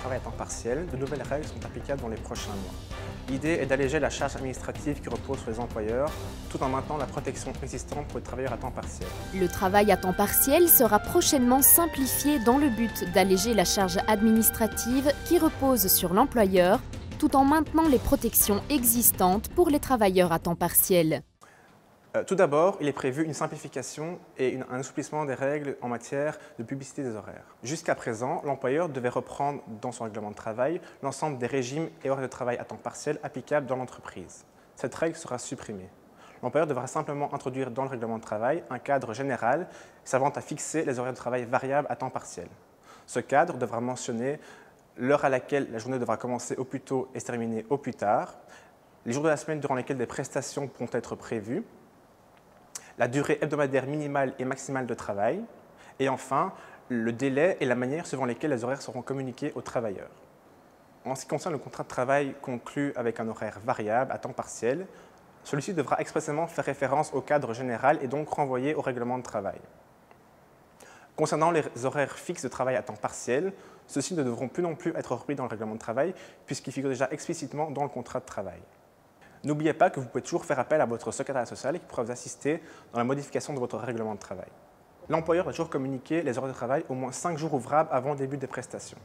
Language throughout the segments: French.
travail à temps partiel, de nouvelles règles sont applicables dans les prochains mois. L'idée est d'alléger la charge administrative qui repose sur les employeurs, tout en maintenant la protection existante pour les travailleurs à temps partiel. Le travail à temps partiel sera prochainement simplifié dans le but d'alléger la charge administrative qui repose sur l'employeur, tout en maintenant les protections existantes pour les travailleurs à temps partiel. Tout d'abord, il est prévu une simplification et un assouplissement des règles en matière de publicité des horaires. Jusqu'à présent, l'employeur devait reprendre dans son règlement de travail l'ensemble des régimes et horaires de travail à temps partiel applicables dans l'entreprise. Cette règle sera supprimée. L'employeur devra simplement introduire dans le règlement de travail un cadre général servant à fixer les horaires de travail variables à temps partiel. Ce cadre devra mentionner l'heure à laquelle la journée devra commencer au plus tôt et se terminer au plus tard, les jours de la semaine durant lesquels des prestations pourront être prévues, la durée hebdomadaire minimale et maximale de travail, et enfin, le délai et la manière suivant lesquels les horaires seront communiqués aux travailleurs. En ce qui concerne le contrat de travail conclu avec un horaire variable à temps partiel, celui-ci devra expressément faire référence au cadre général et donc renvoyer au règlement de travail. Concernant les horaires fixes de travail à temps partiel, ceux-ci ne devront plus non plus être repris dans le règlement de travail puisqu'ils figurent déjà explicitement dans le contrat de travail. N'oubliez pas que vous pouvez toujours faire appel à votre secrétaire social qui pourra vous assister dans la modification de votre règlement de travail. L'employeur va toujours communiquer les horaires de travail au moins 5 jours ouvrables avant le début des prestations,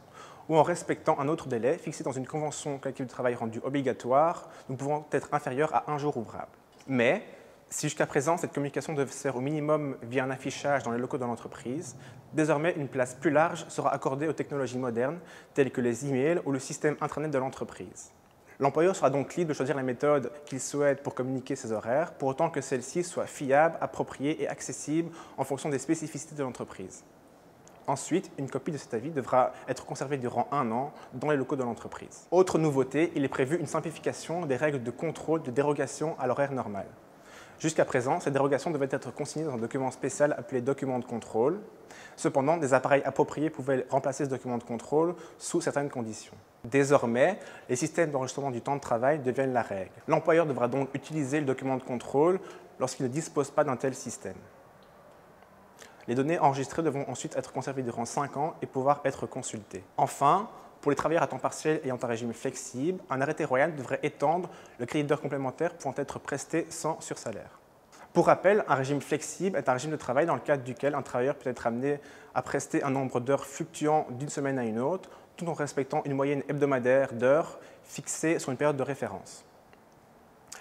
ou en respectant un autre délai fixé dans une convention collective de travail rendue obligatoire, nous pouvons être inférieurs à 1 jour ouvrable. Mais, si jusqu'à présent cette communication devait se faire au minimum via un affichage dans les locaux de l'entreprise, désormais une place plus large sera accordée aux technologies modernes telles que les emails ou le système intranet de l'entreprise. L'employeur sera donc libre de choisir la méthode qu'il souhaite pour communiquer ses horaires, pour autant que celle-ci soit fiable, appropriée et accessible en fonction des spécificités de l'entreprise. Ensuite, une copie de cet avis devra être conservée durant 1 an dans les locaux de l'entreprise. Autre nouveauté, il est prévu une simplification des règles de contrôle de dérogation à l'horaire normal. Jusqu'à présent, ces dérogations devaient être consignées dans un document spécial appelé document de contrôle. Cependant, des appareils appropriés pouvaient remplacer ce document de contrôle sous certaines conditions. Désormais, les systèmes d'enregistrement du temps de travail deviennent la règle. L'employeur devra donc utiliser le document de contrôle lorsqu'il ne dispose pas d'un tel système. Les données enregistrées devront ensuite être conservées durant 5 ans et pouvoir être consultées. Enfin, pour les travailleurs à temps partiel ayant un régime flexible, un arrêté royal devrait étendre le crédit d'heures complémentaires pouvant être presté sans sursalaire. Pour rappel, un régime flexible est un régime de travail dans le cadre duquel un travailleur peut être amené à prester un nombre d'heures fluctuant d'une semaine à une autre, tout en respectant une moyenne hebdomadaire d'heures fixée sur une période de référence.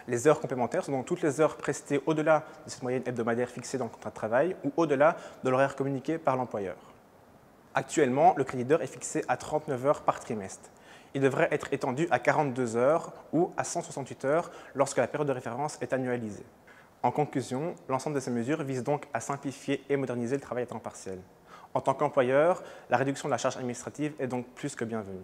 Les heures complémentaires sont donc toutes les heures prestées au-delà de cette moyenne hebdomadaire fixée dans le contrat de travail ou au-delà de l'horaire communiqué par l'employeur. Actuellement, le crédit d'heures est fixé à 39 heures par trimestre. Il devrait être étendu à 42 heures ou à 168 heures lorsque la période de référence est annualisée. En conclusion, l'ensemble de ces mesures vise donc à simplifier et moderniser le travail à temps partiel. En tant qu'employeur, la réduction de la charge administrative est donc plus que bienvenue.